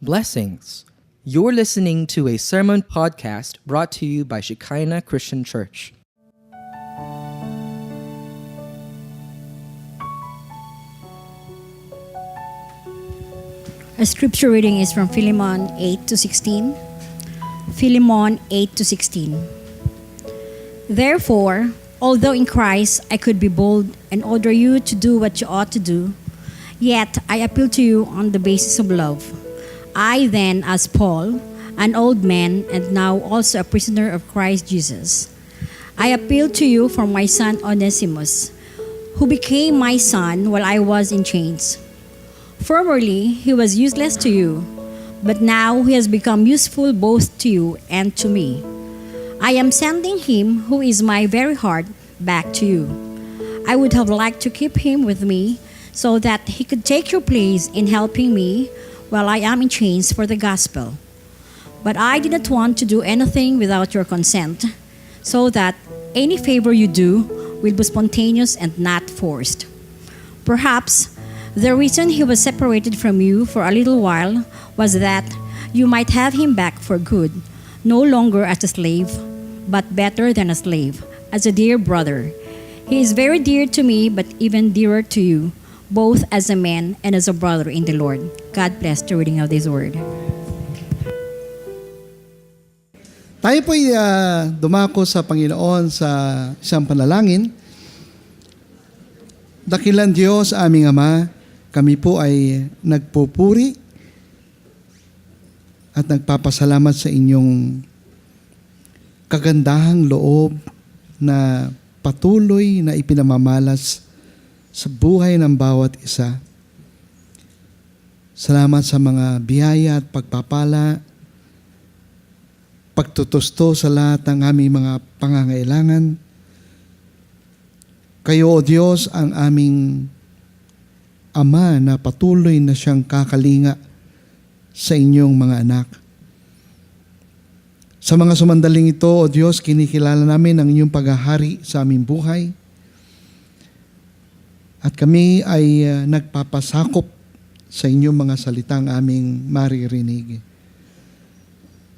Blessings. You're listening to a sermon podcast brought to you by Shekinah Christian Church. Our scripture reading is from Philemon 8-16. Philemon 8-16. Therefore, although in Christ I could be bold and order you to do what you ought to do, yet I appeal to you on the basis of love. I then, as Paul, an old man and now also a prisoner of Christ Jesus, I appeal to you for my son Onesimus, who became my son while I was in chains. Formerly, he was useless to you, but now he has become useful both to you and to me. I am sending him, who is my very heart, back to you. I would have liked to keep him with me so that he could take your place in helping me while I am in chains for the gospel. But I did not want to do anything without your consent, so that any favor you do will be spontaneous and not forced. Perhaps the reason he was separated from you for a little while was that you might have him back for good, no longer as a slave, but better than a slave, as a dear brother. He is very dear to me, but even dearer to you, both as a man and as a brother in the Lord. God bless the reading of this word. Tayo po'y dumako sa Panginoon sa isang panalangin. Dakilang Diyos, aming Ama, kami po ay nagpupuri at nagpapasalamat sa inyong kagandahang loob na patuloy na ipinamamalas sa buhay ng bawat isa. Salamat sa mga biyaya at pagpapala, pagtutusto sa lahat ng aming mga pangangailangan. Kayo, O Diyos, ang aming Ama na patuloy na siyang kakalinga sa inyong mga anak. Sa mga sumandaling ito, O Diyos, kinikilala namin ang inyong paghahari sa aming buhay. At kami ay nagpapasakop sa inyong mga salitang aming maririnig.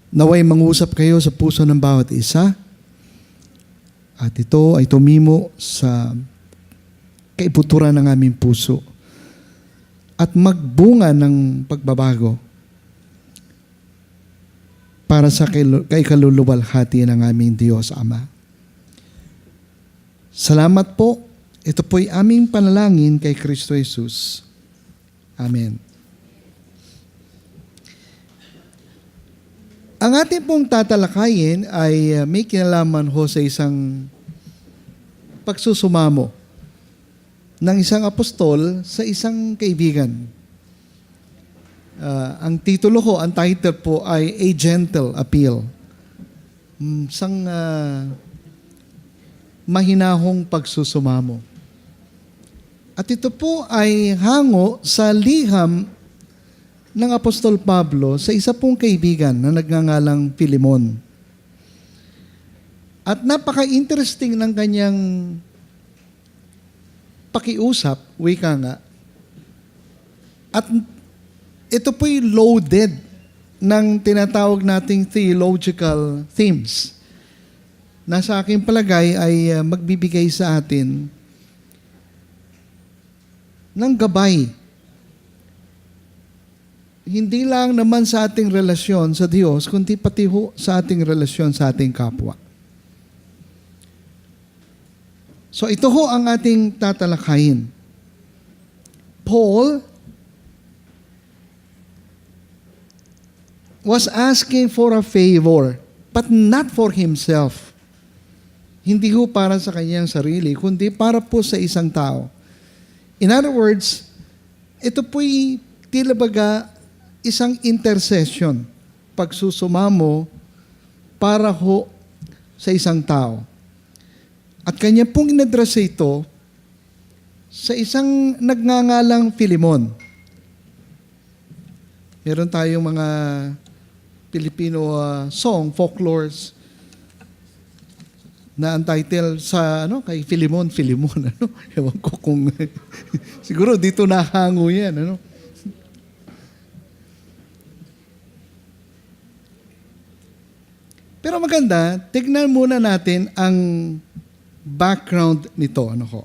Naway mangusap kayo sa puso ng bawat isa, at ito ay tumimo sa kaiputuran ng aming puso at magbunga ng pagbabago para sa kay kaluluwalhati ng aming Diyos Ama. Salamat po. Ito po'y aming panalangin kay Kristo Jesus. Amen. Ang ating pong tatalakayin ay may kinalaman ho sa isang pagsusumamo ng isang apostol sa isang kaibigan. Ang titulo ko, ang title po ay A Gentle Appeal. Isang mahinahong pagsusumamo. At ito po ay hango sa liham ng Apostol Pablo sa isa pong kaibigan na nagngangalang Philemon. At napaka-interesting ng kanyang pakiusap, wika nga. At ito po'y loaded ng tinatawag nating theological themes na sa aking palagay ay magbibigay sa atin ng gabay. Hindi lang naman sa ating relasyon sa Diyos, kundi pati ho sa ating relasyon sa ating kapwa. So ito ho ang ating tatalakayin. Paul was asking for a favor, but not for himself. Hindi ho para sa kanyang sarili, kundi para po sa isang tao. In other words, ito po'y tila baga isang intercession, pagsusumamo para ho sa isang tao. At kanya pong inaddress ito sa isang nagngangalang Philemon. Meron tayong mga Filipino song, folklores, na ang title sa kay Philemon, ewan ko kung siguro dito nahango yan, Pero maganda, tignan muna natin ang background nito. Ano ho?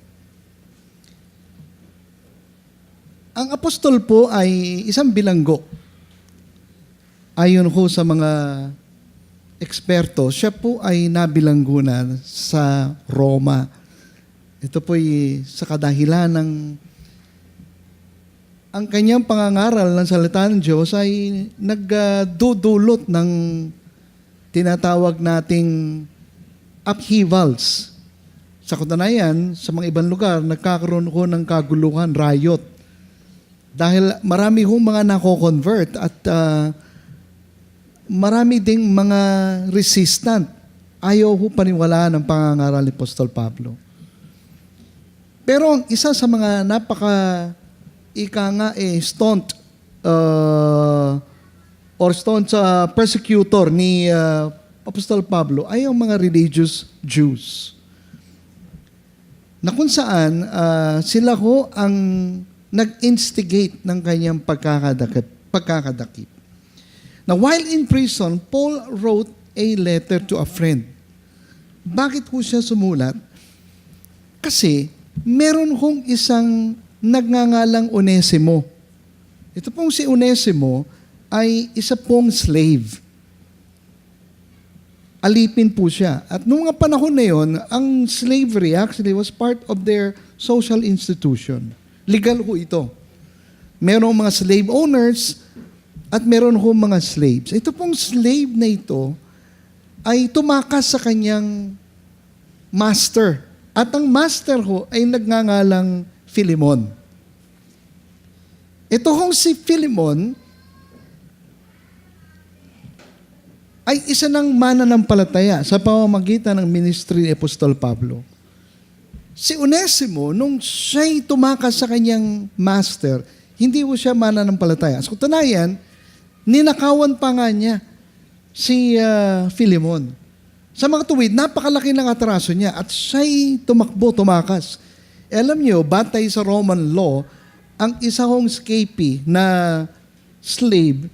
Ang apostol po ay isang bilanggo. Ayon ho sa mga eksperto, siya po ay nabilanggo na sa Roma. Ito po ay sa kadahilan ng ang kanyang pangangaral ng salita ng Diyos ay nagdudulot ng tinatawag nating upheavals. Sa katunayan, sa mga ibang lugar, nagkakaroon ko ng kaguluhan, riot. Dahil marami hong mga nako-convert at marami ding mga resistant. Ayaw ho paniwalaan ng pangangaral ni Apostol Pablo. Pero ang isa sa mga staunch persecutor ni Apostol Pablo ay ang mga religious Jews. Na kung saan sila ho ang nag-instigate ng kanyang pagkakadakip. Now, while in prison, Paul wrote a letter to a friend. Bakit ho siya sumulat? Kasi meron hong isang nagngangalang Onesimo. Ito pong si Onesimo ay isa pong slave. Alipin po siya. At noong mga panahon na yon, ang slavery actually was part of their social institution. Legal ho ito. Merong mga slave owners at meron ho mga slaves. Ito pong slave na ito ay tumakas sa kanyang master. At ang master ho ay nagngangalang Philemon. Ito hong si Philemon ay isa ng mananampalataya sa pamamagitan ng ministry ni Apostol Pablo. Si Onesimo, nung siya'y tumakas sa kanyang master, hindi ho siya mananampalataya. Sa katunayan, ninakawan pa nga niya si Philemon. Sa mga tuwid, napakalaki ng atraso niya at siya'y tumakas. Alam niyo, batay sa Roman law, ang isa hong escapee na slave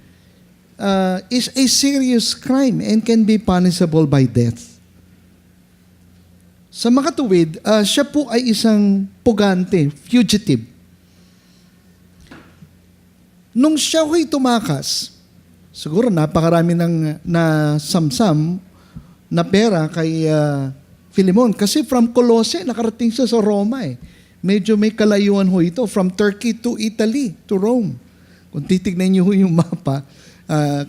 is a serious crime and can be punishable by death. Sa makatuwid, siya po ay isang pugante, fugitive. Nung siya ho'y tumakas, siguro napakarami ng samsam na pera kay Philemon. Kasi from Colossae, nakarating siya sa Roma eh. Medyo may kalayuan ho ito, from Turkey to Italy, to Rome. Kung titignan niyo ho yung mapa,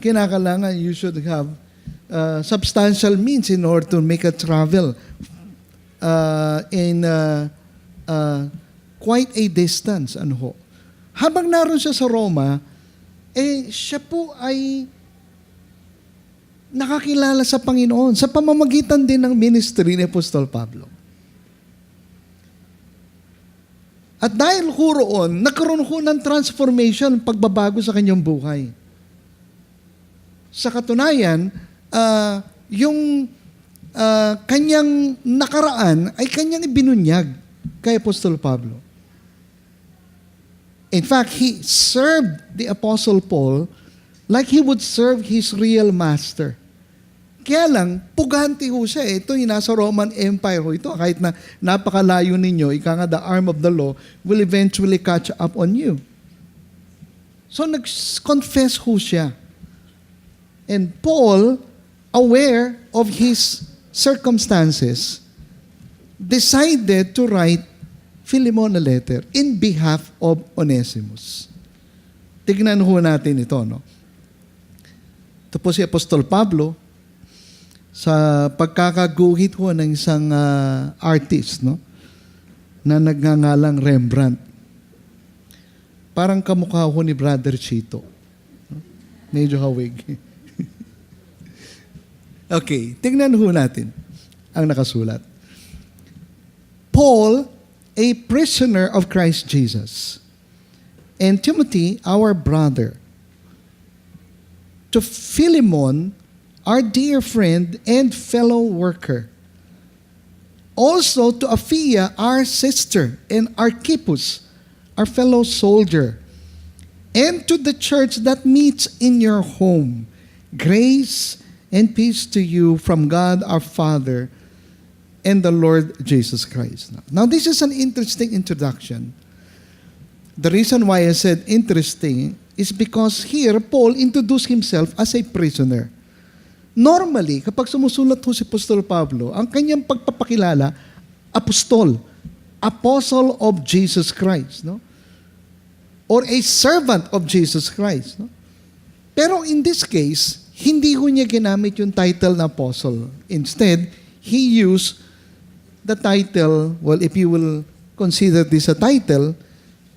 kinakailangan you should have substantial means in order to make a travel in quite a distance. Ano ho. Habang naroon siya sa Roma, siya po ay nakakilala sa Panginoon sa pamamagitan din ng ministry ni Apostol Pablo. At dahil ho roon, nagkaroon ho ng transformation, pagbabago sa kanyang buhay. Sa katunayan, yung kanyang nakaraan ay kanyang ibinunyag kay Apostol Pablo. In fact, he served the Apostle Paul like he would serve his real master. Kaya lang, pugante ho siya. Ito yung nasa Roman Empire ho ito. Kahit na napakalayo ninyo, ika nga the arm of the law will eventually catch up on you. So nag-confess ho siya. And Paul, aware of his circumstances, decided to write Philemon a letter in behalf of Onesimus. Tignan ho natin ito, no? Ito po si Apostol Pablo sa pagkakaguhit ho ng isang artist, no? Na nagngangalang Rembrandt. Parang kamukha ho ni Brother Chito. No? Medyo hawig. Okay, tingnan ho natin ang nakasulat. Paul, a prisoner of Christ Jesus, and Timothy, our brother, to Philemon, our dear friend and fellow worker, also to Apphia, our sister, and Archippus, our fellow soldier, and to the church that meets in your home, grace and peace to you from God our Father and the Lord Jesus Christ. Now, this is an interesting introduction. The reason why I said interesting is because here, Paul introduced himself as a prisoner. Normally, kapag sumusulat ho si Apostol Pablo, ang kanyang pagpapakilala, apostol, apostle of Jesus Christ, no? Or a servant of Jesus Christ. No? Pero in this case, hindi ho niya ginamit yung title na apostle. Instead, he used the title, well, if you will consider this a title,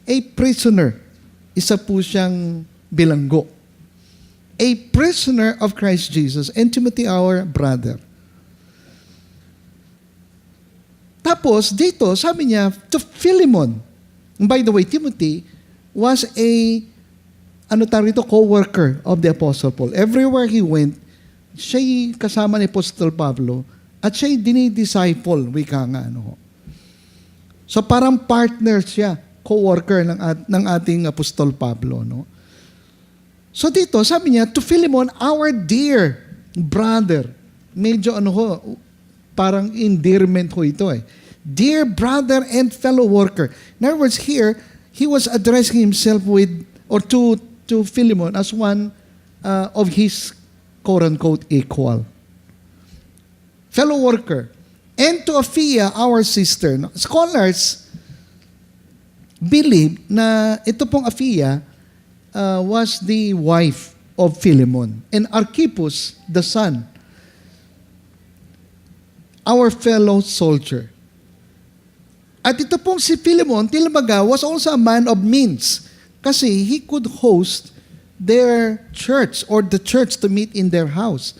a prisoner. Isa po siyang bilanggo. A prisoner of Christ Jesus, and Timothy, our brother. Tapos, dito, sabi niya, to Philemon. And by the way, Timothy was a co-worker of the Apostle Paul. Everywhere he went, siya'y kasama ni Apostle Pablo at siya'y dinidisciple, wika nga. So parang partner siya, co-worker ng ating Apostol Pablo. No? So dito, sabi niya, to Philemon, our dear brother. Medyo parang endearment ho ito eh. Dear brother and fellow worker. In other words, here, he was addressing himself with, or to Philemon as one of his quote-unquote equal. Fellow worker. And to Apphia, our sister. Scholars believe na ito pong Apphia was the wife of Philemon. And Archippus, the son, our fellow soldier. At ito pong si Philemon, Tilmaga, was also a man of means kasi he could host their church or the church to meet in their house.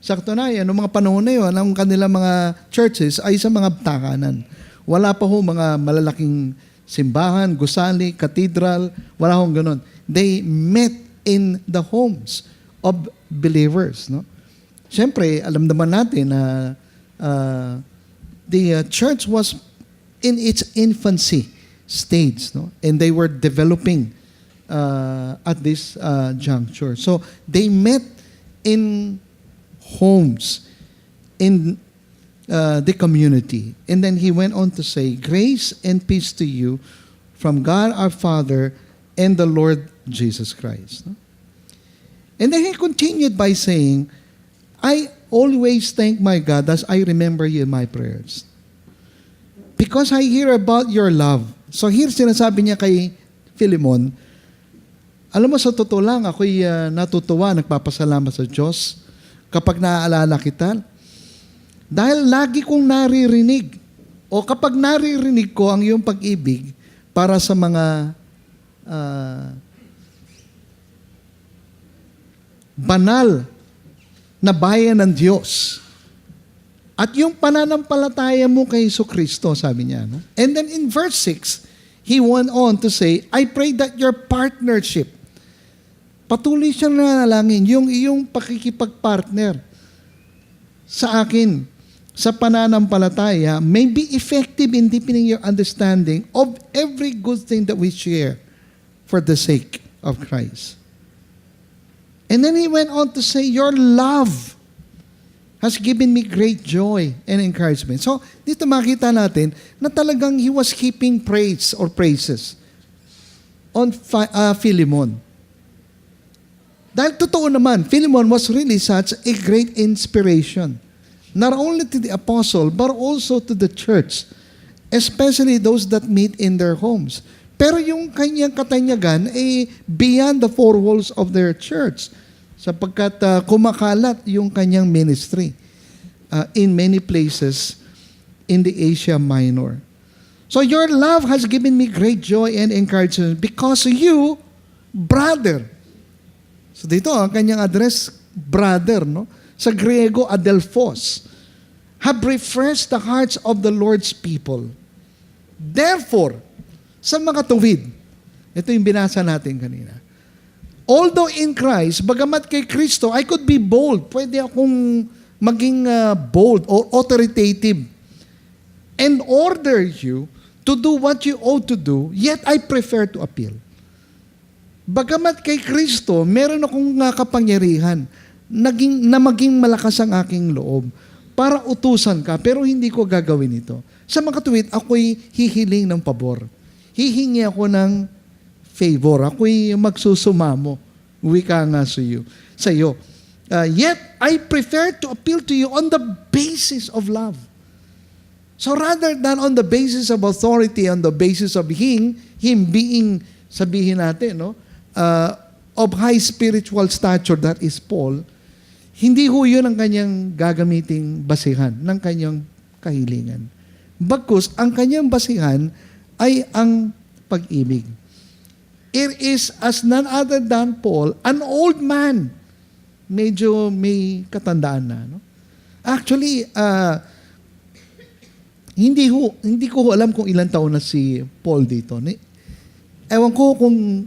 Sakto na yan, noong mga panahon na yun, ang kanilang mga churches ay sa mga takanan. Wala pa ho mga malalaking simbahan, gusali, cathedral, wala hong ganun. They met in the homes of believers. No? Siyempre, alam naman natin na the church was in its infancy stage, no? And they were developing at this juncture. So they met in homes, in the community. And then he went on to say, grace and peace to you from God our Father and the Lord Jesus Christ. No? And then he continued by saying, I always thank my God as I remember you in my prayers. Because I hear about your love. So here sinasabi niya kay Philemon, alam mo sa totoo lang, ako'y natutuwa, nagpapasalamat sa Diyos kapag naaalala kita. Dahil lagi kong naririnig, o kapag naririnig ko ang iyong pag-ibig para sa mga banal na bayan ng Diyos. At yung pananampalataya mo kay Jesucristo, sabi niya. No? And then in verse 6, he went on to say, I pray that your partnership, patuloy siyang nanalangin, yung iyong pakikipagpartner sa akin, sa pananampalataya, may be effective in deepening your understanding of every good thing that we share for the sake of Christ. And then he went on to say, your love has given me great joy and encouragement. So, dito makita natin na talagang he was heaping praise or praises on Philemon. Dahil totoo naman, Philemon was really such a great inspiration. Not only to the apostle, but also to the church. Especially those that meet in their homes. Pero yung kanyang katanyagan ay beyond the four walls of their church. Sapagkat kumakalat yung kanyang ministry in many places in the Asia Minor. So your love has given me great joy and encouragement because you, brother. So dito ang kanyang address, brother, no? Sa Griego, adelphos, have refreshed the hearts of the Lord's people. Therefore, sa mga tuwid, ito yung binasa natin kanina. Although in Christ, bagamat kay Kristo, I could be bold. Pwede akong maging bold or authoritative and order you to do what you ought to do, yet I prefer to appeal. Bagamat kay Kristo, meron akong kapangyarihan maging malakas ang aking loob para utusan ka, pero hindi ko gagawin ito. Sa mga katuwid, ako'y hihiling ng pabor. Hihingi ako ng favor. Ako'y magsusumamo. Wika nga sa iyo. Yet, I prefer to appeal to you on the basis of love. So rather than on the basis of authority, on the basis of him being, sabihin natin, of high spiritual stature, that is Paul, hindi ho yun ang kanyang gagamiting basihan ng kanyang kahilingan. Bagkus, ang kanyang basihan ay ang pag-ibig. It is as none other than Paul, an old man. Medyo may katandaan na. No? Actually, hindi ko alam kung ilang taon na si Paul dito. Ewan ko kung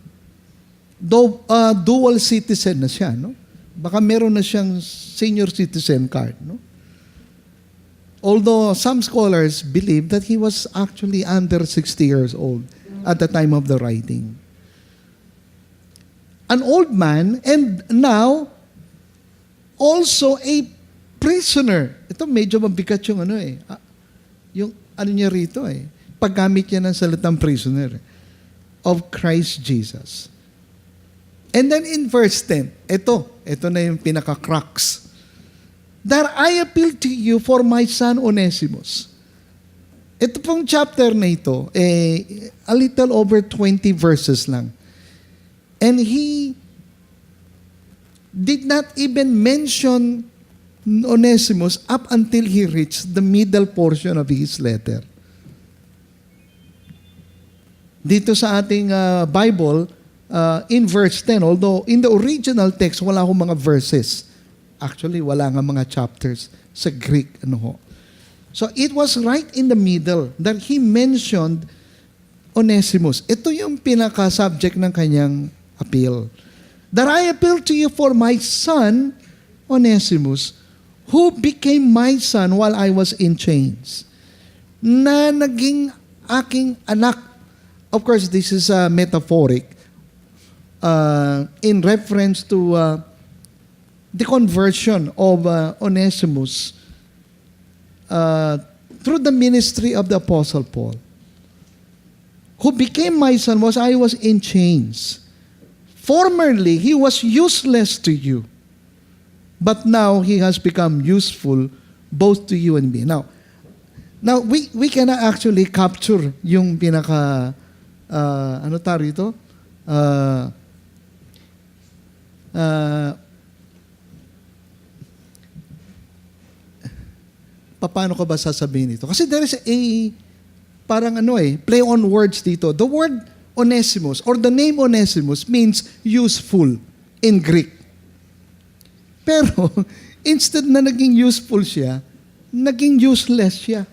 dual citizen na siya. No? Baka meron na siyang senior citizen card. No? Although some scholars believe that he was actually under 60 years old at the time of the writing. An old man, and now also a prisoner. Ito medyo mabigat yung yung niya rito paggamit niya ng salitang prisoner of Christ Jesus. And then in verse 10, ito na yung pinaka-crux. That I appeal to you for my son Onesimus. Ito pong chapter na ito, a little over 20 verses lang. And he did not even mention Onesimus up until he reached the middle portion of his letter. Dito sa ating Bible, in verse 10, although in the original text, wala akong mga verses. Actually, wala nga mga chapters sa Greek. So it was right in the middle that he mentioned Onesimus. Ito yung pinaka-subject ng kanyang appeal. That I appeal to you for my son, Onesimus, who became my son while I was in chains. Na naging aking anak. Of course, this is metaphoric in reference to the conversion of Onesimus through the ministry of the Apostle Paul. Who became my son was I was in chains. Formerly, he was useless to you. But now, he has become useful both to you and me. Now we cannot actually capture yung pinaka, ano tayo rito? Paano ko ba sasabihin ito? Kasi there is a, parang play on words dito. The word Onesimus, or the name Onesimus, means useful in Greek. Pero, instead na naging useful siya, naging useless siya.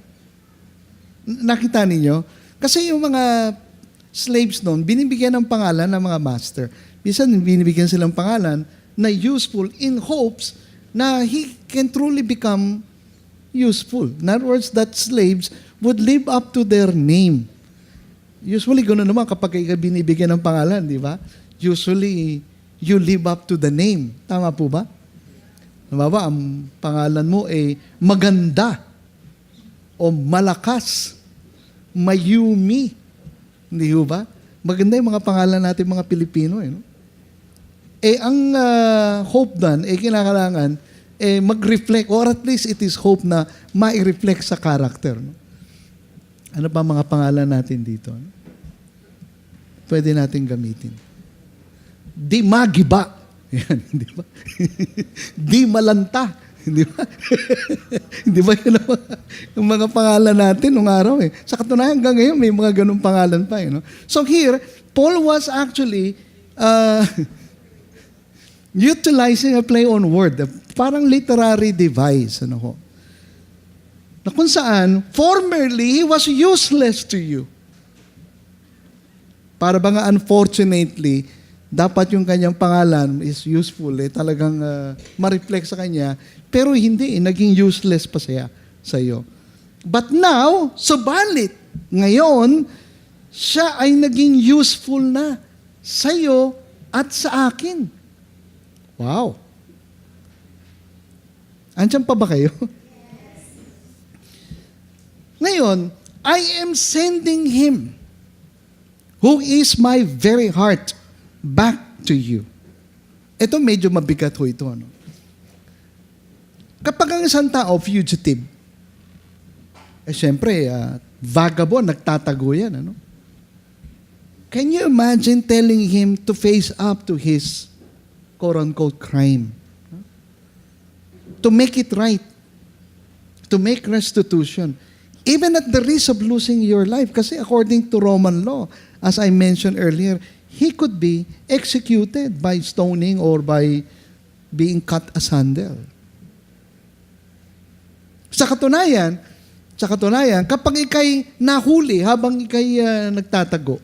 Nakita ninyo? Kasi yung mga slaves noon, binibigyan ng pangalan ng mga master. Minsan, binibigyan silang pangalan na useful in hopes na he can truly become useful. In other words, that slaves would live up to their name. Usually, gano'n naman kapag binibigyan ng pangalan, di ba? Usually, you live up to the name. Tama po ba? Diba, ang pangalan mo ay maganda o malakas, mayumi. Hindi ba? Maganda yung mga pangalan natin mga Pilipino. No? Ang hope dan, kinakailangan mag-reflect, or at least it is hope na ma-reflect sa character. No? Ano pa mga pangalan natin dito? No? Pwede natin gamitin. Di magiba. Yan, di ba? Di malanta. Di ba? Di ba yun yung mga pangalan natin nung araw Sa katunayan hanggang ngayon, may mga ganung pangalan pa No? So here, Paul was actually utilizing a play on word, parang literary device. Na kung saan, formerly, he was useless to you. Para ba nga unfortunately, dapat yung kanyang pangalan is useful, talagang ma-reflect sa kanya, pero hindi, naging useless pa siya sa iyo. But now, subalit, ngayon, siya ay naging useful na sa iyo at sa akin. Wow. Andiyan pa ba kayo? Ngayon, I am sending him who is my very heart back to you. Ito medyo mabigat ho ito. Ano? Kapag ang isang tao, fugitive, syempre, vagabond, nagtatago yan. Ano? Can you imagine telling him to face up to his quote-unquote crime? To make it right. To make restitution. Even at the risk of losing your life. Kasi according to Roman law, as I mentioned earlier, he could be executed by stoning or by being cut asunder. Sa katunayan, kapag ikay nahuli habang ikay nagtatago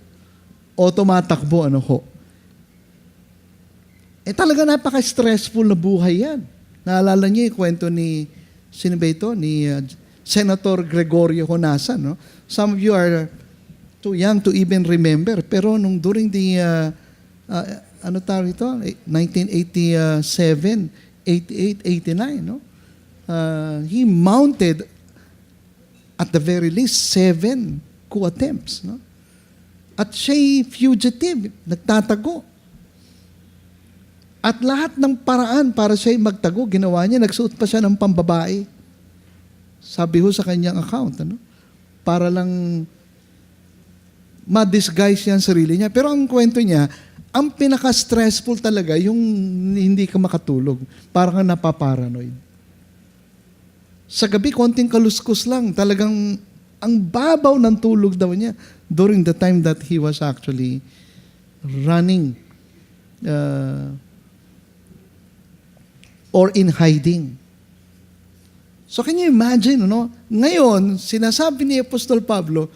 o tumatakbo, talaga napaka-stressful na buhay yan. Naalala niyo yung kwento ni, sino ba ito? Ni Senator Gregorio Honasan. No? Some of you are too young to even remember. Pero during the, 1987, 88, 89, no? He mounted at the very least 7 coup attempts. No? At siya'y fugitive, nagtatago. At lahat ng paraan para siya'y magtago, ginawa niya, nagsuot pa siya ng pambabae. Sabi ho sa kanyang account, para lang ma-disguise niya ang sarili niya. Pero ang kwento niya, ang pinaka-stressful talaga, yung hindi ka makatulog. Parang napaparanoid. Sa gabi, konting kaluskus lang. Talagang ang babaw ng tulog daw niya during the time that he was actually running or in hiding. So can you imagine, Ngayon, sinasabi ni Apostol Pablo,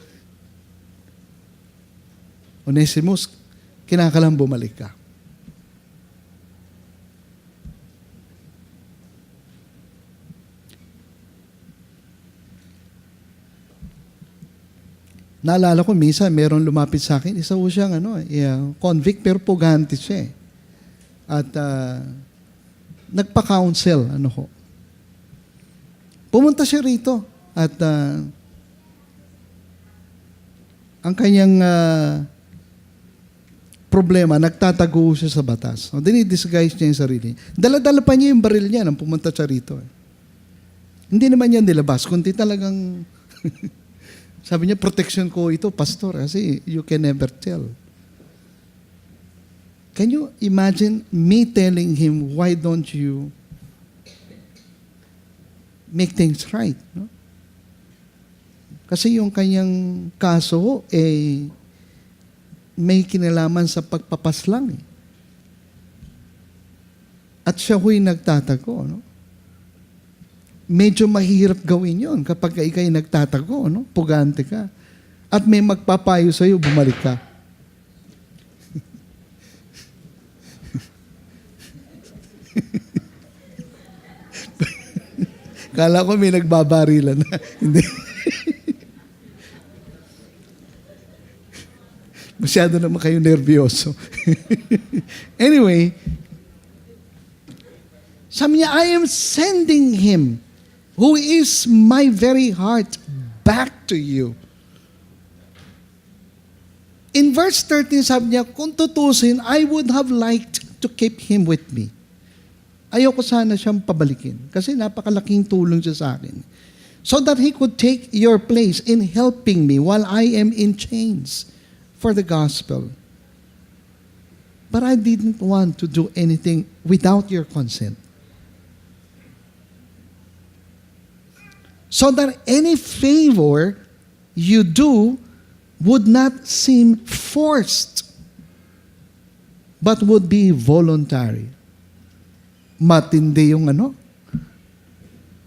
Onesimus, kinakalang bumalik ka. Naalala ko, minsan, meron lumapit sa akin, isa ko siyang convict, pero pugante siya. At nagpa-counsel, Pumunta siya rito at ang kanyang problema, nagtatago siya sa batas. Dinidisguise niya yung sarili. Dala-dala pa niya yung baril niya nang pumunta siya rito. Hindi naman yan nilabas, kundi talagang sabi niya, protection ko ito, pastor, kasi you can never tell. Can you imagine me telling him, why don't you make things right? No? Kasi yung kanyang kaso, may kinalaman sa pagpapaslang. At siya ho'y nagtatago. No? Medyo mahirap gawin yon kapag ikay nagtatago, pugante ka. At may magpapayo sa'yo, bumalik ka. Kala ko may nagbabarilan na. Hindi. Masyado naman kayo nervyoso. Anyway, sabi niya, I am sending him who is my very heart back to you. In verse 13, sabi niya, kung tutusin, I would have liked to keep him with me. Ayoko sana siyang pabalikin kasi napakalaking tulong siya sa akin. So that he could take your place in helping me while I am in chains for the gospel. But I didn't want to do anything without your consent. So that any favor you do would not seem forced, but would be voluntary. Matindi yung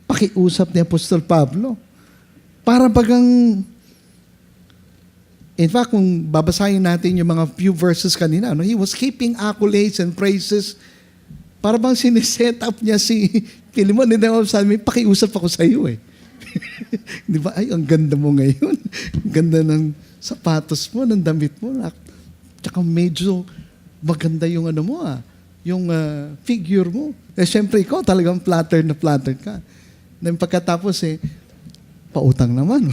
pakiusap ni Apostol Pablo. Para bagang, in fact, kung babasahin natin yung mga few verses kanina, he was heaping accolades and praises. Para bang siniset up niya si Philemon, and then sabi, pakiusap ako sa iyo Di ba? Ay, ang ganda mo ngayon. Ganda ng sapatos mo, ng damit mo. Tsaka medyo maganda yung yung figure mo. Siyempre, ikaw talagang flattered ka. Then pagkatapos pautang naman.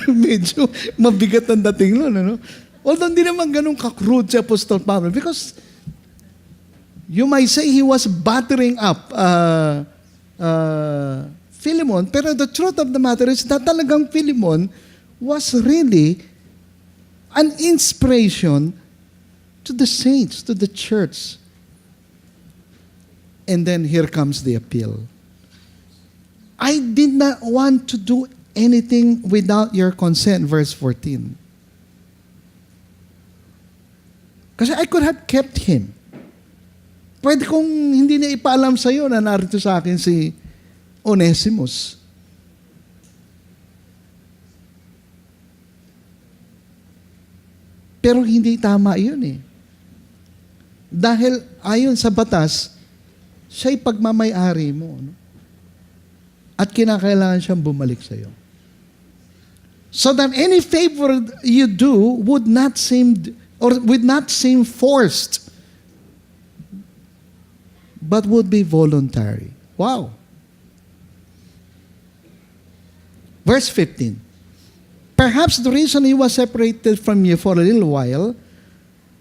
Medyo mabigat ang dating nun, ano? Although hindi naman ganun ka-crude si Apostol Pablo because you might say he was battering up Philemon, pero the truth of the matter is that talagang Philemon was really an inspiration to the saints, to the church. And then here comes the appeal. I did not want to do anything without your consent, verse 14. Kasi I could have kept him. Pwede kong hindi na ipaalam sa iyo na narito sa akin si Onesimus. Pero hindi tama yun Dahil ayon sa batas, siya'y pagmamayari mo. No? At kinakailangan siyang bumalik sa iyo. So that any favor you do would not seem forced, but would be voluntary. Wow. Verse 15. Perhaps the reason he was separated from you for a little while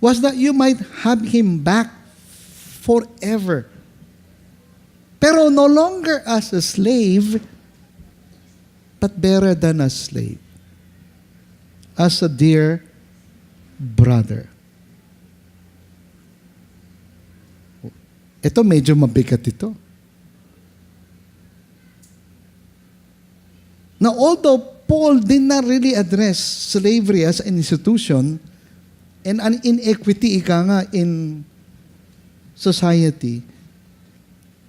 was that you might have him back forever. Pero no longer as a slave, but better than a slave. As a dear brother. Ito medyo mabigat ito. Now, although Paul did not really address slavery as an institution and an inequity in society,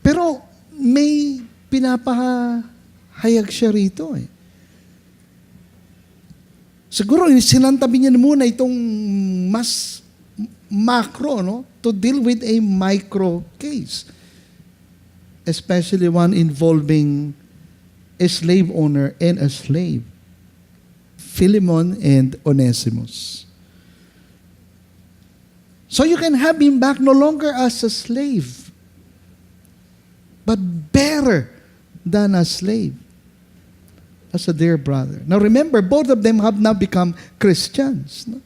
pero may pinapahayag siya rito Siguro sinantabi niya muna itong mas macro, no? To deal with a micro case. Especially one involving a slave owner and a slave. Philemon and Onesimus. So you can have him back no longer as a slave, but better than a slave. As a dear brother. Now remember, both of them have now become Christians. No?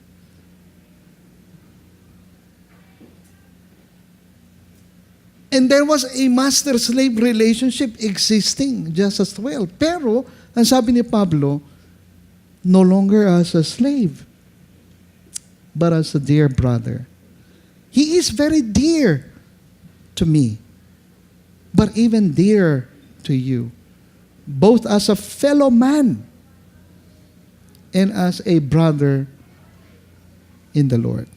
And there was a master-slave relationship existing just as well. Pero, ang sabi ni Pablo, no longer as a slave, but as a dear brother. He is very dear to me, but even dear to you. Both as a fellow man and as a brother in the Lord.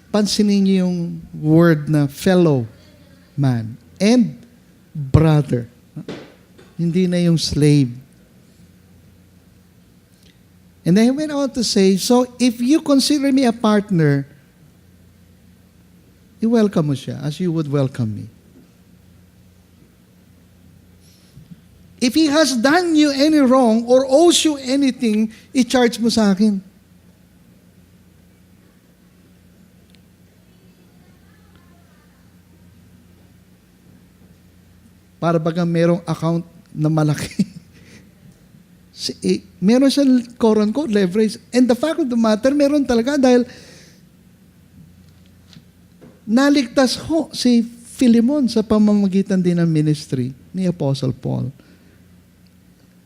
Pansinin niyo yung word na fellow man and brother. Hindi na yung slave. And then he went on to say, so if you consider me a partner, i-welcome mo siya as you would welcome me. If he has done you any wrong or owes you anything, i-charge mo sa akin. Para bagang merong account na malaki. Meron siyang quote-unquote leverage. And the fact of the matter, meron talaga dahil naligtas si Philemon sa pamamagitan din ng ministry ni Apostle Paul.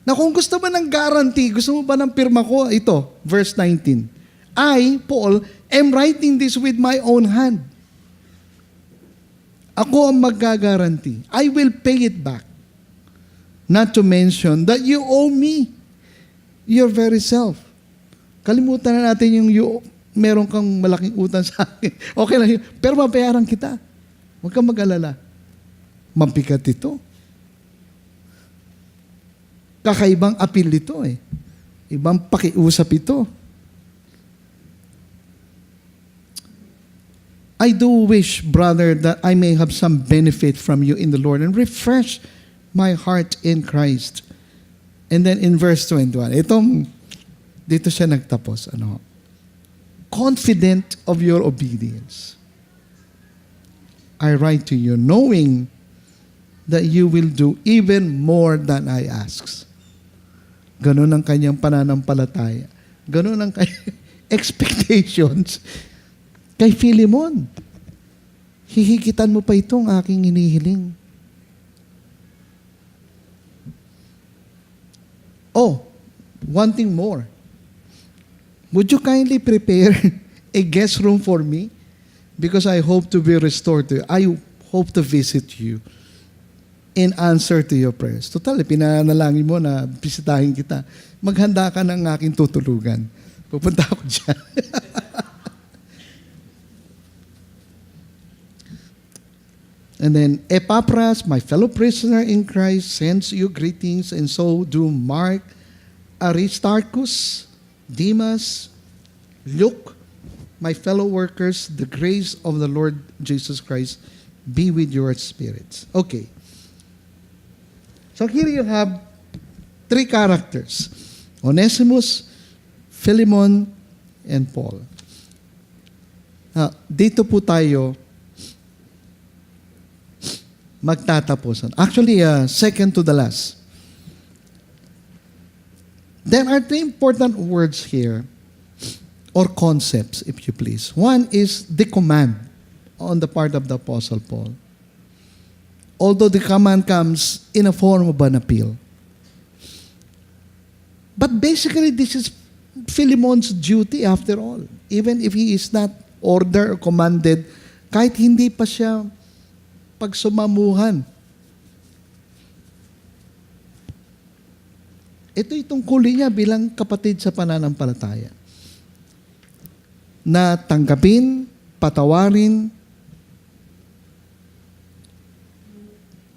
Na kung gusto mo ng guarantee, gusto mo ba ng pirma ko? Ito, verse 19. I, Paul, am writing this with my own hand. Ako ang mag-guarantee. I will pay it back. Not to mention that you owe me your very self. Kalimutan na natin yung meron kang malaking utang sa akin. Okay lang yun. Pero mabayaran kita. Huwag kang mag-alala. Mabigat ito. Kakaibang appeal ito Ibang pakiusap ito. I do wish, brother, that I may have some benefit from you in the Lord and refresh my heart in Christ. And then in verse 21, dito siya nagtapos. confident of your obedience. I write to you knowing that you will do even more than I ask. Ganun ang kanyang pananampalataya. Ganun ang kanyang expectations kay Philemon. Hihigitan mo pa itong aking hinihiling. Oh, one thing more. Would you kindly prepare a guest room for me? Because I hope to be restored to you. I hope to visit you in answer to your prayers. Total, pinanalangin mo na bisitahin kita. Maghanda ka ng aking tutulugan. Pupunta ako dyan. And then, Epaphras, my fellow prisoner in Christ, sends you greetings, and so do Mark, Aristarchus, Demas, Luke, my fellow workers. The grace of the Lord Jesus Christ be with your spirits. Okay. So here you have three characters: Onesimus, Philemon, and Paul. Dito po tayo magtatapusan. Actually, second to the last. There are three important words here, or concepts, if you please. One is the command on the part of the Apostle Paul. Although the command comes in a form of an appeal. But basically, this is Philemon's duty after all. Even if he is not ordered or commanded, kahit hindi pa siya pagsumamuhan. Ito'y tungkulin niya bilang kapatid sa pananampalataya. Na tanggapin, patawarin,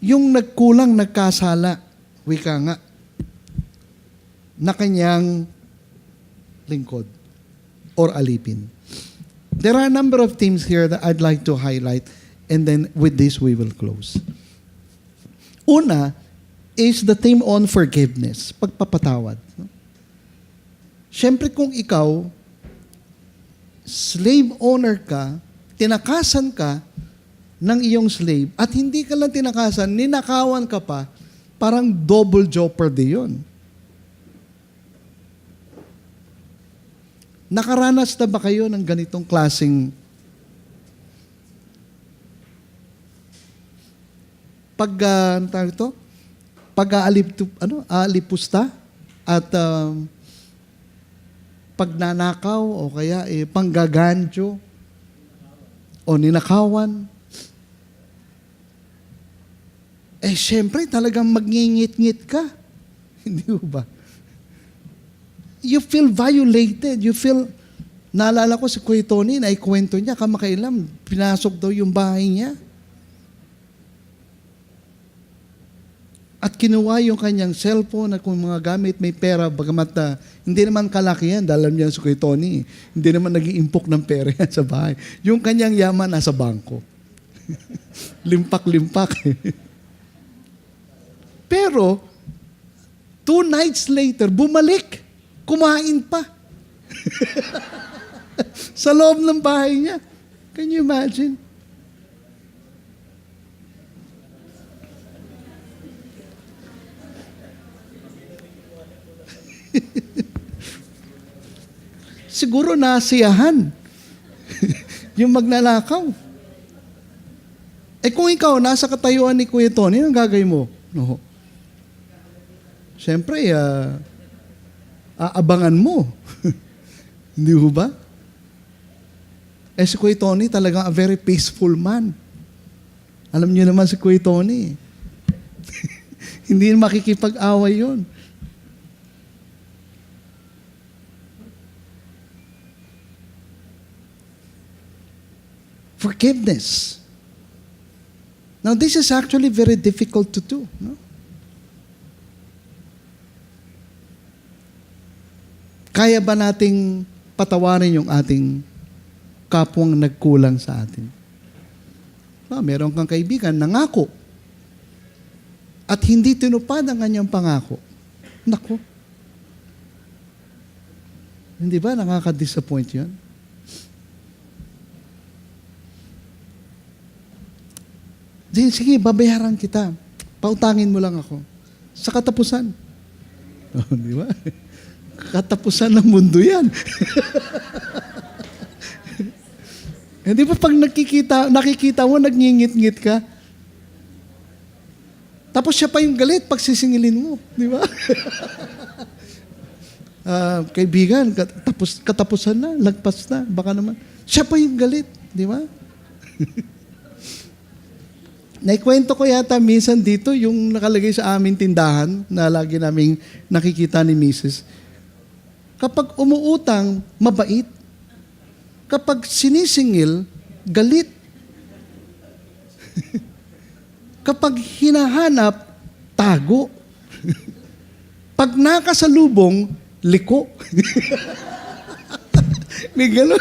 yung nagkulang, nagkasala, wika nga, na kanyang lingkod or alipin. There are a number of themes here that I'd like to highlight, and then with this we will close. Una is the theme on forgiveness, pagpapatawad. Siyempre kung ikaw, slave owner ka, tinakasan ka ng iyong slave, at hindi ka lang tinakasan, ninakawan ka pa, parang double jeopardy yun. Nakaranas na ba kayo ng ganitong klaseng alipusta at pagnanakaw o kaya panggaganjo o ninakawan? Siyempre talagang magngingit-ngit ka. Hindi ba? You feel violated. You feel, naalala ko si Kuya Tony na ikwento niya, kamakailan, pinasok daw yung bahay niya. At kinuha yung kanyang cellphone at kung mga gamit, may pera, bagamat hindi naman kalaki yan, dahil alam niya si Kuya Tony, hindi naman nag-iimpok ng pera yan sa bahay. Yung kanyang yaman nasa bangko. Limpak-limpak. Pero, 2 nights later, bumalik. Kumain pa. Sa loob ng bahay niya. Can you imagine? Siguro nasiyahan yung magnanakaw. Kung ikaw, nasa katayuan ni Kuya Tony, anong gagawin mo? No. Siyempre, aabangan mo. Hindi ho ba? Si Kuya Tony talagang a very peaceful man. Alam niyo naman si Kuya Tony. Hindi makikipag-away yun. Forgiveness. Now, this is actually very difficult to do. No? Kaya ba nating patawarin yung ating kapwang nagkulang sa atin? Meron kang kaibigan, nangako. At hindi tinupad ang kanyang pangako. Naku. Hindi ba nakaka-disappoint yan? Sige, babayaran kita. Pautangin mo lang ako. Sa katapusan. Oh, di ba? Katapusan ng mundo yan. Di ba pag nakikita mo, nagngingit-ngit ka, tapos siya pa yung galit pag sisingilin mo. Di ba? Kaibigan, katapusan na, lagpas na, baka naman. Siya pa yung galit. Di ba? Naikwento ko yata minsan dito yung nakalagay sa aming tindahan na lagi naming nakikita ni Mrs. Kapag umuutang, mabait. Kapag sinisingil, galit. Kapag hinahanap, tago. Pag nakasalubong, liko. May gano'n.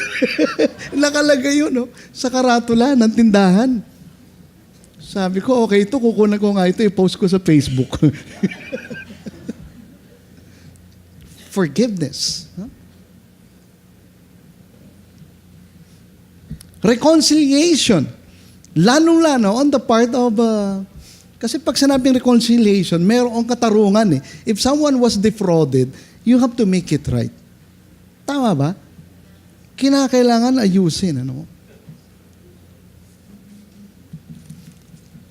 Nakalagay yun, no? Sa karatula ng tindahan. Sabi ko, okay ito, kukunan ko nga ito, i-post ko sa Facebook. Forgiveness. Huh? Reconciliation. Lalo-lalo on the part of... kasi pag sinabing reconciliation, mayroong katarungan eh. If someone was defrauded, you have to make it right. Tama ba? Kinakailangan ayusin. Ano?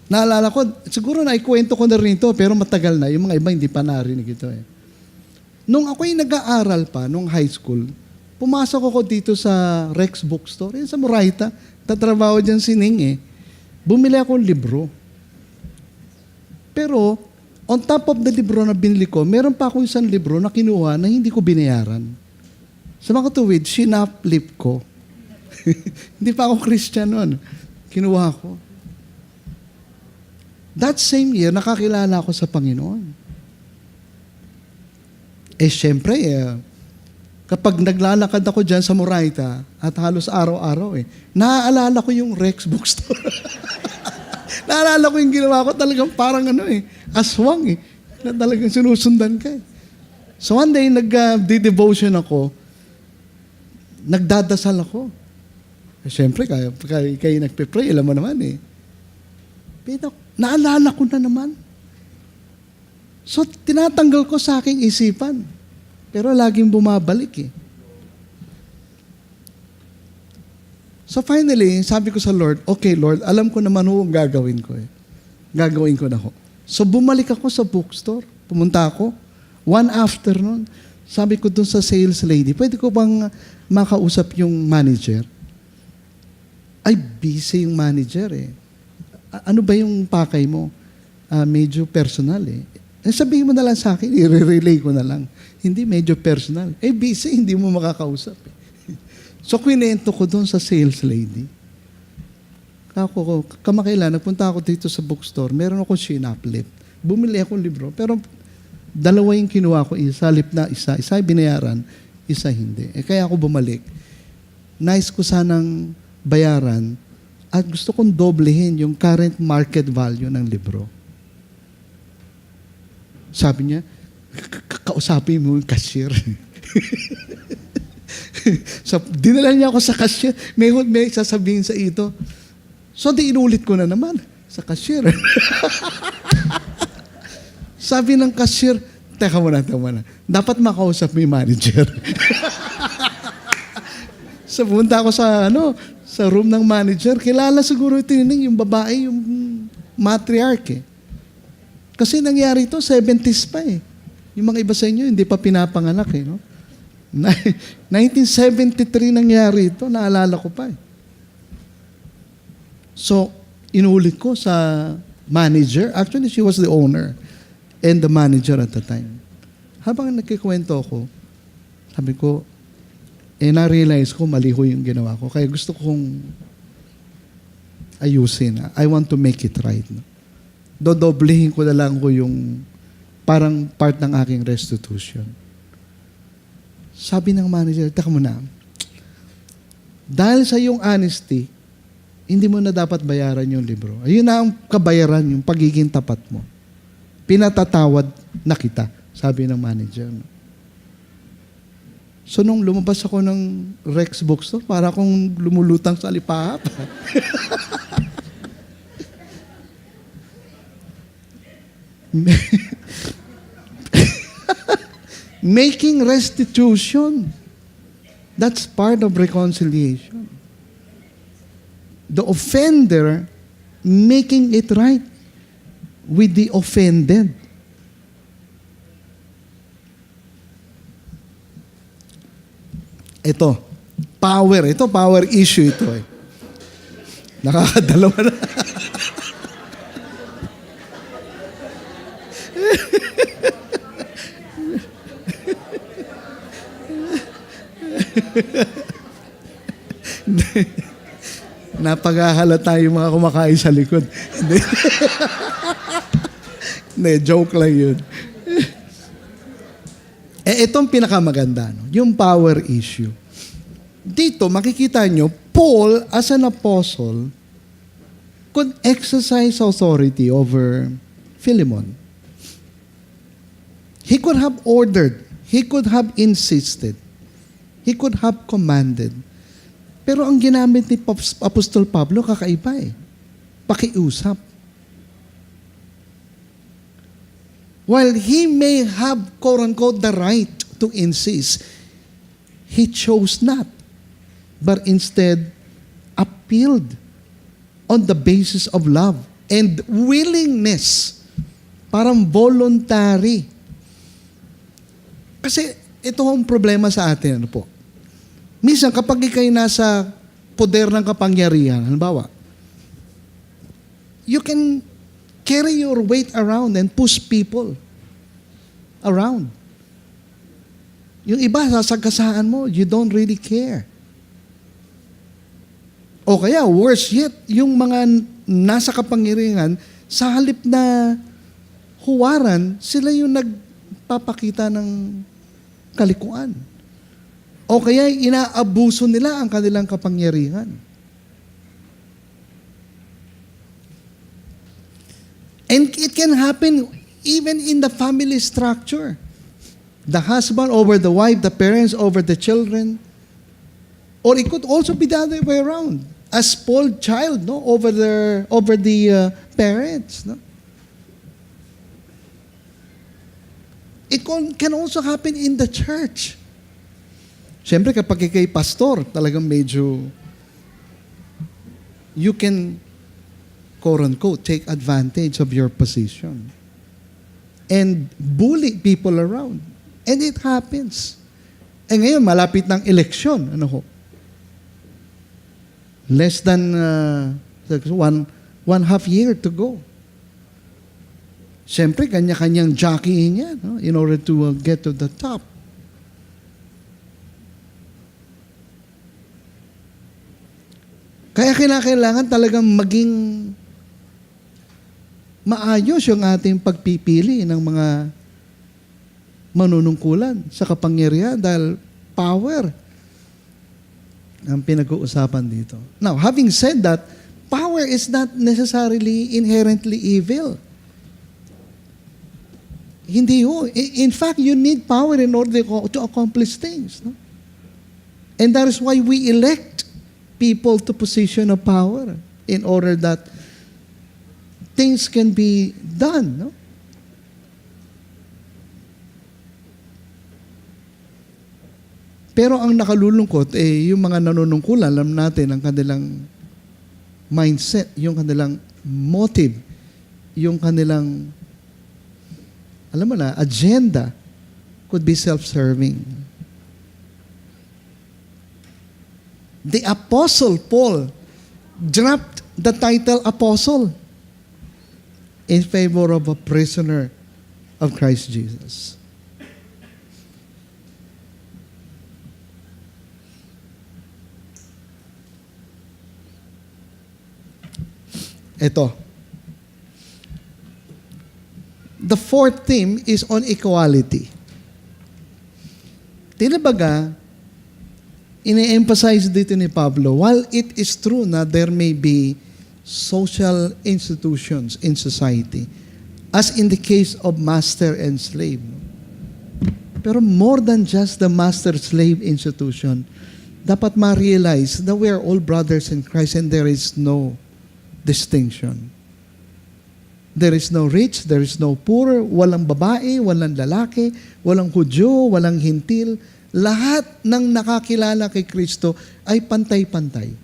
Naalala ko, siguro naikwento ko na rin ito, pero matagal na. Yung mga iba hindi pa narinig ito eh. Nung ako'y nag-aaral pa, nung high school, pumasok ako dito sa Rex Bookstore, sa Moraita. Tatrabaho dyan si Ning eh. Bumili akong libro. Pero, on top of the libro na binili ko, meron pa akong isang libro na kinuha na hindi ko binayaran. Sa mga tuwid, sinaplip ko. Hindi pa ako Christian noon. Kinuha ko. That same year, nakakilala ako sa Panginoon. Siyempre, kapag naglalakad ako dyan sa Moraita, at halos araw-araw naaalala ko yung Rex Bookstore. Naalala ko yung ginawa ko, talagang parang aswang na talagang sinusundan ka So one day, nag-devotion ako, nagdadasal ako. Siyempre, kayo nagpe-pray, alam mo naman Pero, naalala ko na naman. So, tinatanggal ko sa aking isipan. Pero laging bumabalik So finally, sabi ko sa Lord, okay Lord, alam ko naman ang gagawin ko Gagawin ko na ho. So bumalik ako sa bookstore. Pumunta ako. One afternoon, sabi ko dun sa sales lady, pwede ko bang makausap yung manager? Ay, busy yung manager Ano ba yung pakay mo? Medyo personal sabihin mo na lang sa akin, i-relay ko na lang. Hindi, medyo personal. Busy, hindi mo makakausap So, kwinento ko doon sa sales lady. Kamakailan, nagpunta ako dito sa bookstore, meron akong sinaplip. Bumili akong libro, pero dalawa yung kinuha ko, isa lip na isa binayaran, isa hindi. Kaya ako bumalik. Nice ko sanang bayaran at gusto kong doblehin yung current market value ng libro. Sabi niya, kausapin mo yung cashier. So, dinala niya ako sa cashier. May sasabihin sa ito. So, inulit ko na naman sa cashier. Sabi ng cashier, teka muna. Dapat makausap mo yung manager. So, punta ako sa room ng manager. Kilala siguro ito yung babae, yung matriarch Kasi nangyari ito, 70s pa Yung mga iba sa inyo, hindi pa pinapanganak no? 1973 nangyari ito, naalala ko pa So, inulit ko sa manager. Actually, she was the owner and the manager at the time. Habang nagkikwento ako, sabi ko, na-realize ko, mali ho yung ginawa ko. Kaya gusto kong ayusin. I want to make it right. Dodoblehin ko na lang ko yung parang part ng aking restitution. Sabi ng manager, taka mo na, dahil sa iyong honesty, hindi mo na dapat bayaran yung libro. Ayun na ang kabayaran, yung pagiging tapat mo. Pinatatawad na kita, sabi ng manager. So nung lumabas ako ng Rex Bookstore, para akong lumulutang sa alipahap. Making restitution. That's part of reconciliation. The offender making it right with the offended. Ito, power. Ito, power issue ito eh. Nakakadalawa na. Napaghahalata yung mga kumakain sa likod. Hindi, joke lang yun. Itong pinakamaganda, no? Yung power issue. Dito, makikita nyo, Paul, as an apostle, could exercise authority over Philemon. He could have ordered. He could have insisted. He could have commanded. Pero ang ginamit ni Apostol Pablo, kakaiba eh. Pakiusap. While he may have, quote-unquote, the right to insist, he chose not, but instead appealed on the basis of love and willingness, parang voluntary. Kasi ito ang problema sa atin, ano po? Minsan, kapag ikay nasa poder ng kapangyarihan, halimbawa, you can carry your weight around and push people around. Yung iba, sasagasaan mo, you don't really care. O kaya, worse yet, yung mga nasa kapangyarihan, sa halip na huwaran, sila yung nagpapakita ng kalikuan. O kaya, inaabuso nila ang kanilang kapangyarihan. And it can happen even in the family structure. The husband over the wife, the parents over the children. Or it could also be the other way around. A spoiled child, no, over the parents, no. It can also happen in the church. Siyempre, kapag ikay pastor, talagang medyo you can, quote-unquote, take advantage of your position and bully people around. And it happens. Eh ngayon, malapit ng eleksyon. Ano ho? Less than one half year to go. Siyempre, kanya-kanyang jockeying yan, no? In order to get to the top. Kaya kailangan talagang maging maayos yung ating pagpipili ng mga manunungkulan sa kapangyarihan dahil power ang pinag-uusapan dito. Now, having said that, power is not necessarily inherently evil. Hindi ho. In fact, you need power in order to accomplish things. No? And that is why we elect people to position of power in order that things can be done. No? Pero ang nakalulungkot, yung mga nanunungkulan, alam natin ang kanilang mindset, yung kanilang motive, yung kanilang, alam mo na, agenda could be self-serving. The Apostle Paul dropped the title apostle in favor of a prisoner of Christ Jesus. Ito. The fourth theme is on equality. Tinabaga, ine-emphasize dito ni Pablo, while it is true na there may be social institutions in society, as in the case of master and slave. Pero more than just the master-slave institution, dapat ma-realize that we are all brothers in Christ and there is no distinction. There is no rich, there is no poor, walang babae, walang lalaki, walang Hudyo, walang Hintil. Lahat ng nakakilala kay Kristo ay pantay-pantay.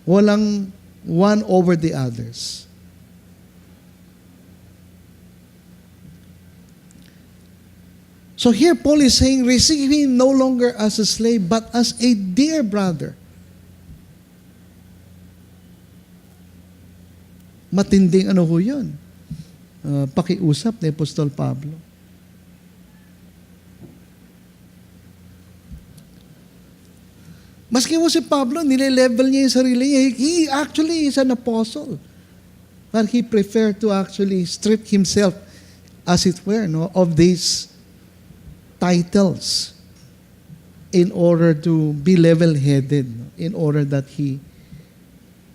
Walang one over the others. So here Paul is saying, receive him no longer as a slave, but as a dear brother. Matinding ano ho yun? Pakiusap ni Apostol Pablo. Maski mo si Pablo, nile-level niya yung sarili niya. He actually is an apostle. But he preferred to actually strip himself, as it were, no, of these titles in order to be level-headed, in order that he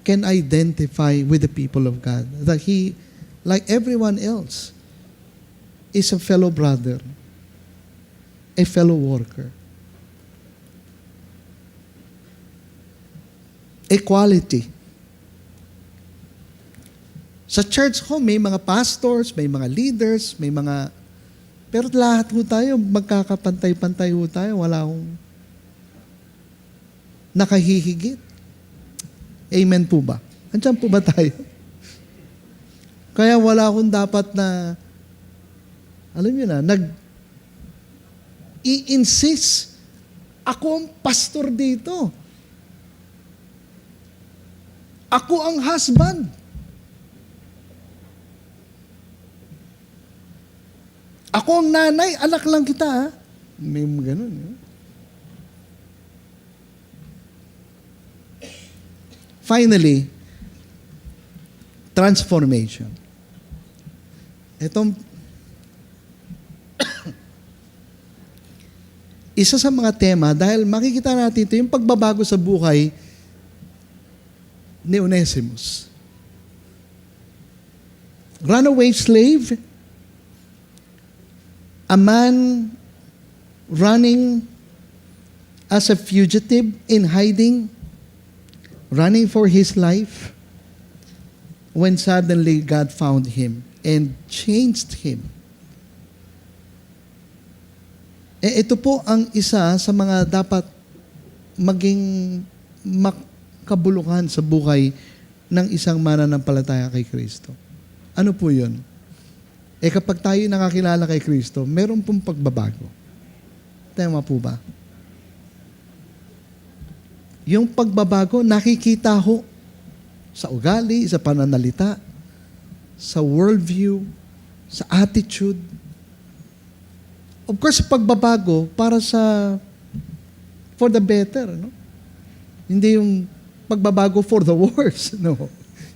can identify with the people of God. That he, like everyone else, is a fellow brother, a fellow worker. Equality. Sa church ho, may mga pastors, may mga leaders, may mga... Pero lahat ho tayo, magkakapantay-pantay ho tayo. Wala akong nakahihigit. Amen po ba? Andiyan po ba tayo? Kaya wala akong dapat na, alam niyo na, i-insist, ako ang pastor dito. Ako ang husband. Ako ang nanay, anak lang kita. Ha? May ganun. Eh? Finally, transformation. Itong isa sa mga tema, dahil makikita natin ito, yung pagbabago sa buhay ni Onesimus. Runaway slave, a man running as a fugitive in hiding, running for his life, when suddenly God found him and changed him. Ito po ang isa sa mga dapat maging makabuluhan sa buhay ng isang mananampalataya kay Kristo. Ano po yun? Kapag tayo nakakilala kay Kristo, meron pong pagbabago. Tama po ba? Yung pagbabago, nakikita ho sa ugali, sa pananalita, sa worldview, sa attitude. Of course, pagbabago para for the better, no? Hindi yung pagbabago for the worse, no?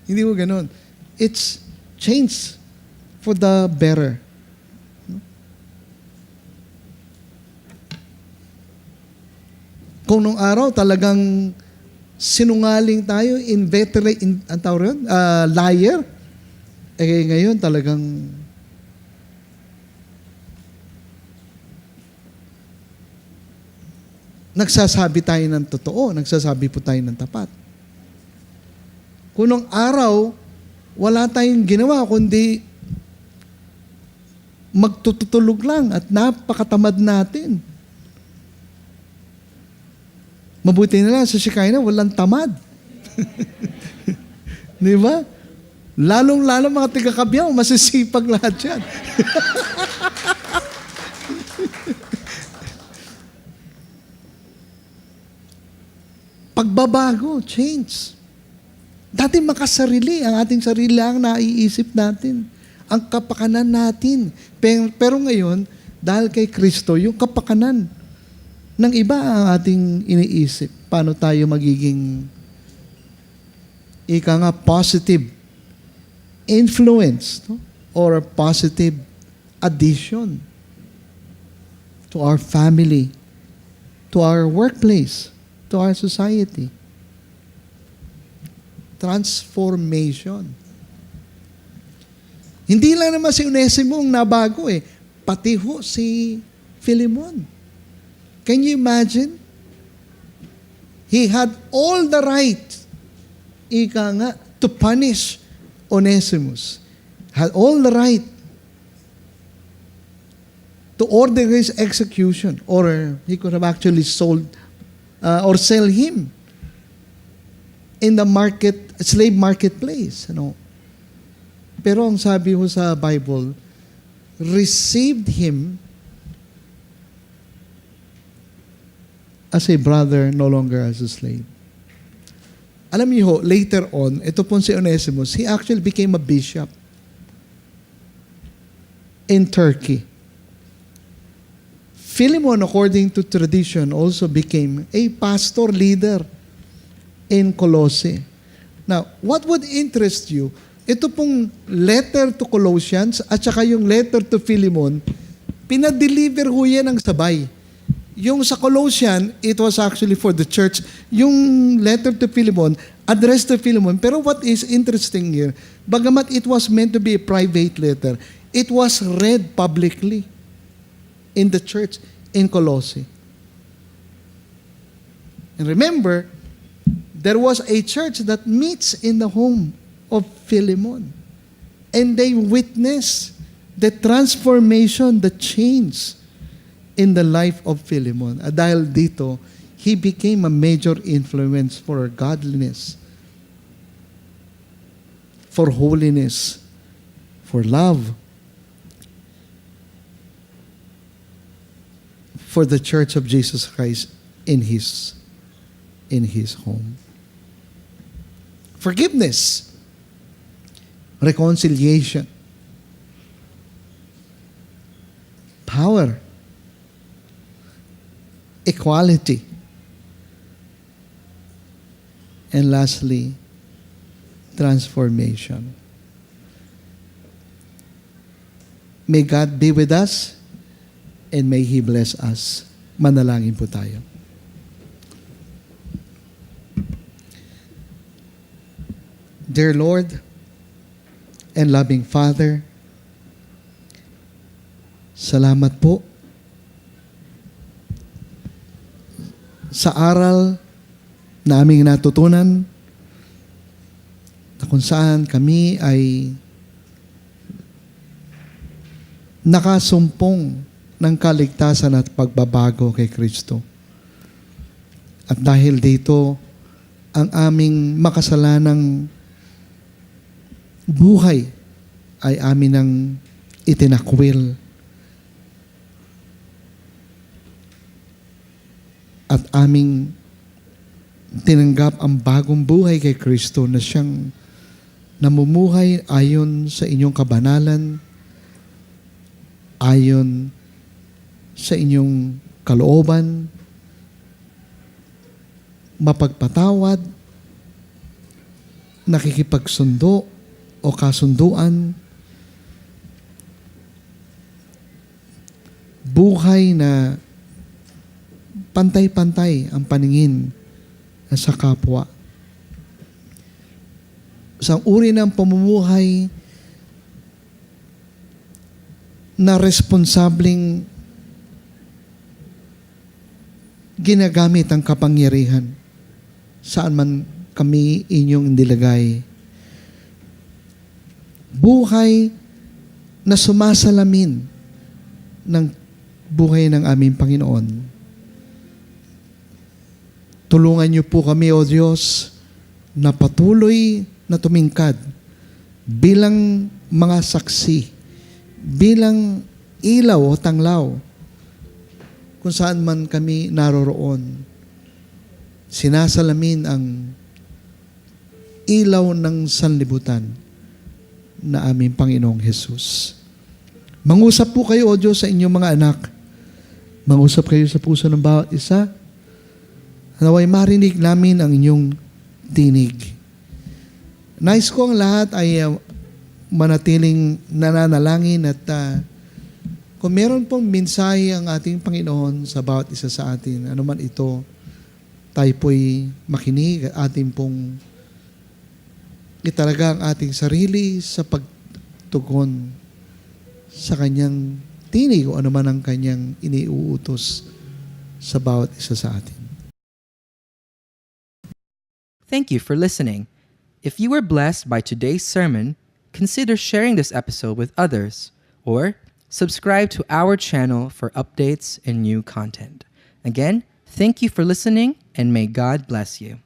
Hindi mo ganun. It's change for the better. No? Kung nung araw talagang sinungaling tayo, inveterate, liar, ngayon talagang nagsasabi tayo ng totoo, nagsasabi po tayo ng tapat. Kung nung araw, wala tayong ginawa, kundi magtutulog lang at napakatamad natin. Mabuti na lang sa Shekinah, walang tamad. Di ba? Lalong-lalo mga taga-Kabyaw, masisipag lahat yan. Pagbabago, change. Dati makasarili, ang ating sarili lang naiisip natin. Ang kapakanan natin. Pero ngayon, dahil kay Kristo, yung kapakanan ng iba ang ating iniisip. Paano tayo magiging positive influence, no? Or a positive addition to our family, to our workplace, to our society. Transformation. Hindi lang naman si Onesimo ang nabago pati ho si Philemon. Can you imagine? He had all the right, to punish Onesimus had all the right to order his execution, or he could have actually sold or sell him in the slave marketplace. Pero ang sabi ho sa Bible, received him as a brother, no longer as a slave. Alam niyo ho, later on, ito pong si Onesimus, he actually became a bishop in Turkey. Philemon, according to tradition, also became a pastor leader in Colossae. Now, what would interest you? Ito pong letter to Colossians at saka yung letter to Philemon, pinadeliver ho yan ng sabay. Yung sa Colossian, it was actually for the church. Yung letter to Philemon, addressed to Philemon. Pero what is interesting here, bagamat it was meant to be a private letter, it was read publicly in the church in Colossae. And remember, there was a church that meets in the home of Philemon. And they witness the transformation, the change in the life of Philemon. Dahil dito, he became a major influence for godliness, for holiness, for love, for the church of Jesus Christ in his home. Forgiveness, reconciliation, power, equality, and lastly, transformation. May God be with us and may He bless us. Manalangin po tayo. Dear Lord and loving Father, salamat po sa aral na aming natutunan na kung saan kami ay nakasumpong ng kaligtasan at pagbabago kay Kristo. At dahil dito, ang aming makasalanang buhay ay amin ang itinakwil. At aming tinanggap ang bagong buhay kay Kristo na siyang namumuhay ayon sa inyong kabanalan, ayon sa inyong kalooban, mapagpatawad, nakikipagsundo o kasunduan, buhay na pantay-pantay ang paningin sa kapwa. Isang uri ng pamumuhay na responsableng ginagamit ang kapangyarihan saan man kami inyong nilagay. Buhay na sumasalamin ng buhay ng aming Panginoon. Tulungan niyo po kami, O Diyos, na patuloy na tumingkad bilang mga saksi, bilang ilaw o tanglaw kung saan man kami naroroon. Sinasalamin ang ilaw ng sanlibutan na aming Panginoong Jesus. Mangusap po kayo, O Diyos, sa inyong mga anak. Mangusap kayo sa puso ng bawat isa. Naway marinig namin ang inyong tinig. Nais ko ang lahat ay manatiling nananalangin at kung meron pong mensahe ang ating Panginoon sa bawat isa sa atin, ano man ito, tayo po'y makinig at ating pong italaga ang ating sarili sa pagtugon sa kanyang tinig o ano man ang kanyang iniuutos sa bawat isa sa atin. Thank you for listening. If you were blessed by today's sermon, consider sharing this episode with others or subscribe to our channel for updates and new content. Again, thank you for listening and may God bless you.